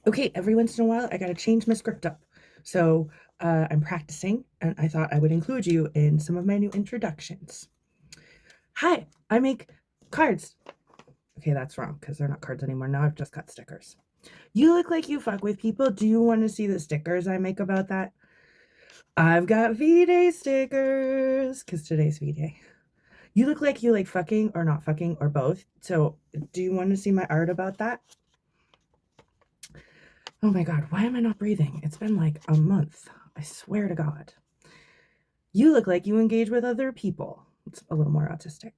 Okay, every once in a while, I gotta change my script up. So I'm practicing, and I thought I would include you in some of my new introductions. Hi, I make cards. Okay, that's wrong because they're not cards anymore. Now I've just got stickers. You look like you fuck with people. Do you want to see the stickers I make about that? I've got V-Day stickers because today's V-Day. You look like you like fucking or not fucking or both. So, do you want to see my art about that? Oh my God, why am I not breathing? It's been like a month. I swear to God. You look like you engage with other people. It's a little more autistic.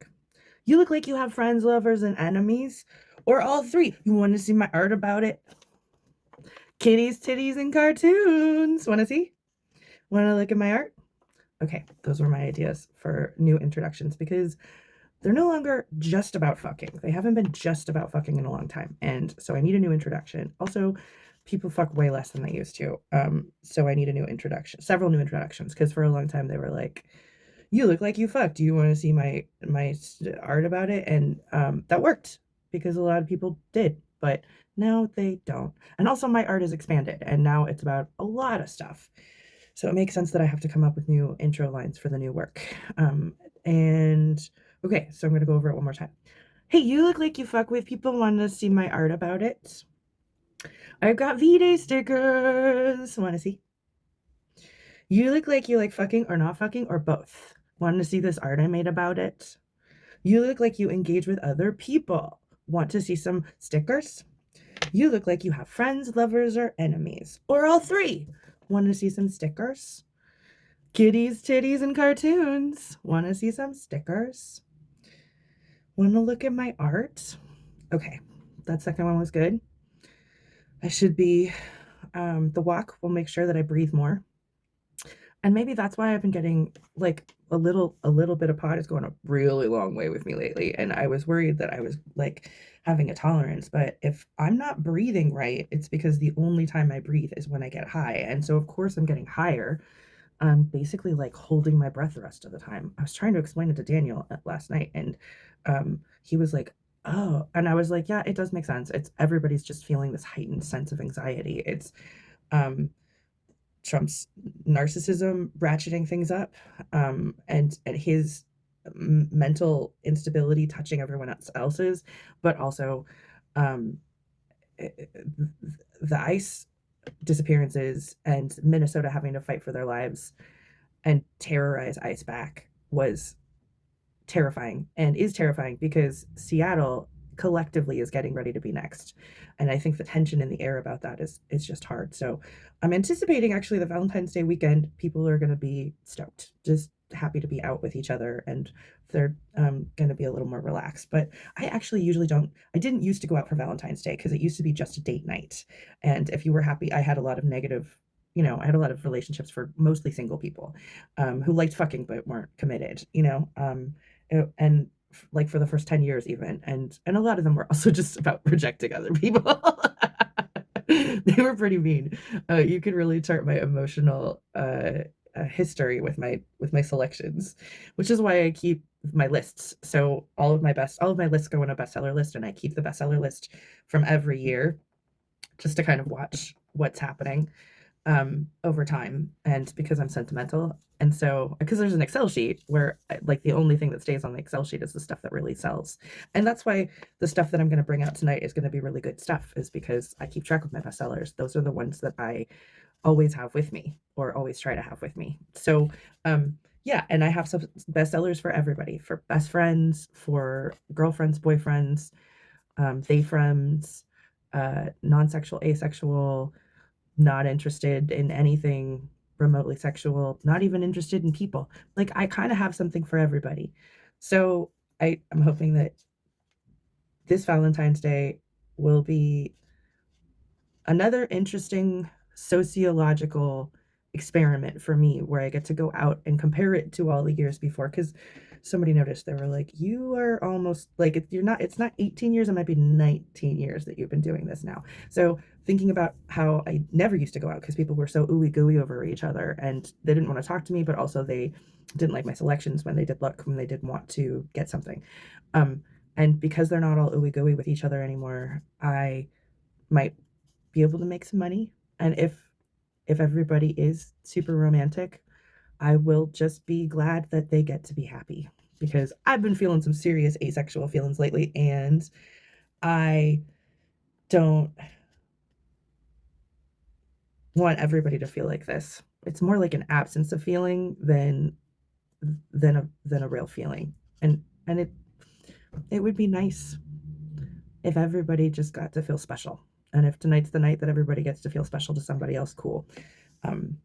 You look like you have friends, lovers, and enemies, or all three. You want to see my art about it? Kitties, titties, and cartoons. Want to see? Want to look at my art? Okay, those were my ideas for new introductions because they're no longer just about fucking. They haven't been just about fucking in a long time. And so I need a new introduction. Also, people fuck way less than they used to. So I need a new introduction, several new introductions, because for a long time they were like, "You look like you fucked. Do you want to see my art about it?" And that worked because a lot of people did, but now they don't. And also, my art is expanded, and now it's about a lot of stuff. So it makes sense that I have to come up with new intro lines for the new work. And okay, so I'm going to go over it one more time. Hey, you look like you fuck with people. Want to see my art about it? I've got V-Day stickers. Want to see? You look like you like fucking or not fucking or both. Want to see this art I made about it? You look like you engage with other people. Want to see some stickers? You look like you have friends, lovers, or enemies, or all three. Want to see some stickers? Kitties, titties, and cartoons. Want to see some stickers? Want to look at my art? Okay, that second one was good. I should be, the walk will make sure that I breathe more. And maybe that's why I've been getting like a little bit of pot is going a really long way with me lately. And I was worried that I was like having a tolerance, but if I'm not breathing right, it's because the only time I breathe is when I get high. And so of course I'm getting higher. I'm basically like holding my breath the rest of the time. I was trying to explain it to Daniel last night, and he was like, "Oh," and I was like, "Yeah, it does make sense. It's everybody's just feeling this heightened sense of anxiety. It's um, Trump's narcissism ratcheting things up, and his mental instability touching everyone else's, but also um, the ice disappearances and Minnesota having to fight for their lives and terrorize ice back was terrifying and is terrifying because Seattle collectively is getting ready to be next. And I think the tension in the air about that is just hard. So I'm anticipating actually the Valentine's Day weekend, people are gonna be stoked, just happy to be out with each other and they're gonna be a little more relaxed. But I actually usually don't I didn't used to go out for Valentine's Day because it used to be just a date night. And if you were happy, I had a lot of negative I had a lot of relationships for mostly single people who liked fucking but weren't committed. And like for the first 10 years even, and a lot of them were also just about rejecting other people. They were pretty mean. You could really chart my emotional history with my selections, which is why I keep my lists. So all of my lists go on a bestseller list, and I keep the bestseller list from every year just to kind of watch what's happening over time, and because I'm sentimental. And so, because there's an Excel sheet where like the only thing that stays on the Excel sheet is the stuff that really sells. And that's why the stuff that I'm going to bring out tonight is going to be really good stuff, is because I keep track of my bestsellers. Those are the ones that I always have with me or always try to have with me. So, yeah, and I have some bestsellers for everybody, for best friends, for girlfriends, boyfriends, they friends, non-sexual, asexual, not interested in anything remotely sexual, not even interested in people. Like I kind of have something for everybody. So I'm hoping that this Valentine's Day will be another interesting sociological experiment for me where I get to go out and compare it to all the years before. Because somebody noticed, they were like, "You are almost like it's not 18 years, it might be 19 years that you've been doing this now." So thinking about how I never used to go out because people were so ooey gooey over each other and they didn't want to talk to me, but also they didn't like my selections when they did look, when they did want to get something. Um, and because they're not all ooey gooey with each other anymore, I might be able to make some money. And if everybody is super romantic, I will just be glad that they get to be happy, because I've been feeling some serious asexual feelings lately, and I don't want everybody to feel like this. It's more like an absence of feeling than a real feeling. And it would be nice if everybody just got to feel special. And if tonight's the night that everybody gets to feel special to somebody else, cool. Um,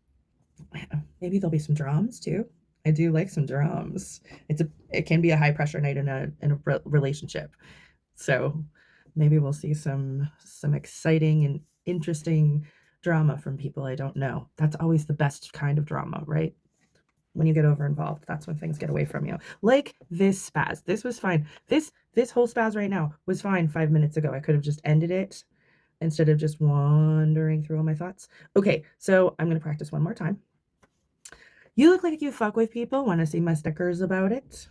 maybe there'll be some drums too. I do like some drums. It can be a high pressure night in a relationship. So maybe we'll see some exciting and interesting drama from people I don't know. That's always the best kind of drama, right? When you get over involved, that's when things get away from you. Like this spaz. This was fine. This whole spaz right now was fine 5 minutes ago. I could have just ended it instead of just wandering through all my thoughts. Okay, so I'm gonna practice one more time. You look like you fuck with people. Want to see my stickers about it?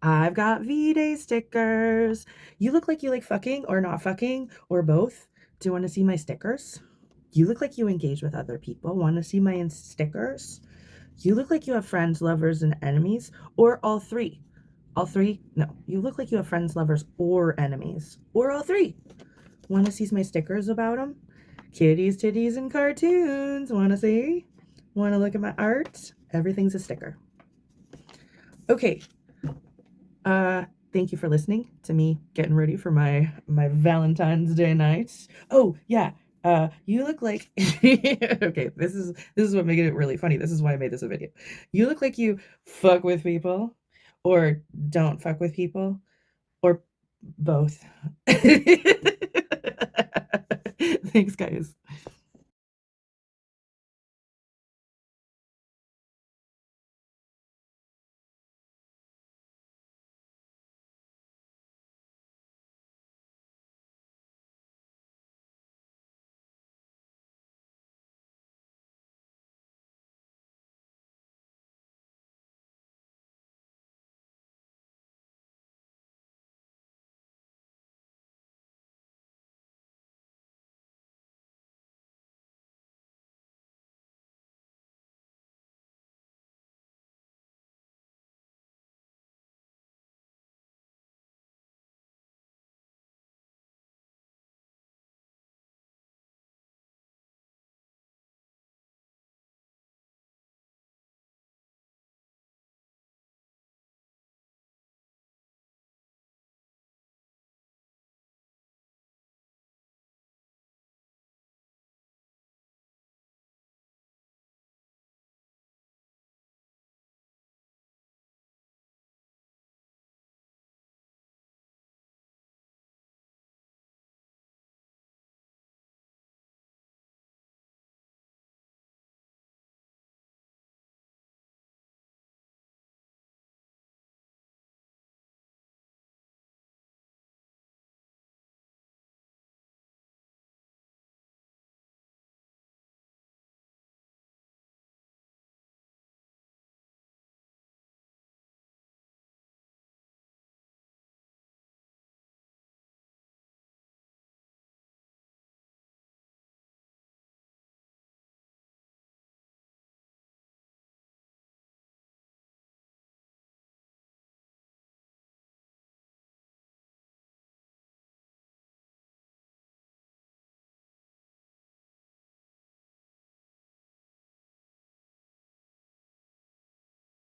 I've got V-Day stickers. You look like you like fucking or not fucking or both. Do you want to see my stickers? You look like you engage with other people. Want to see my stickers? You look like you have friends, lovers, and enemies, or all three. All three? No. You look like you have friends, lovers, or enemies, or all three. Want to see my stickers about them? Kitties, titties, and cartoons. Want to see? Want to look at my art? Everything's a sticker. Okay. Thank you for listening to me getting ready for my Valentine's Day night. Oh, yeah. You look like okay, this is what making it really funny. This is why I made this a video. You look like you fuck with people or don't fuck with people or both. Thanks, guys.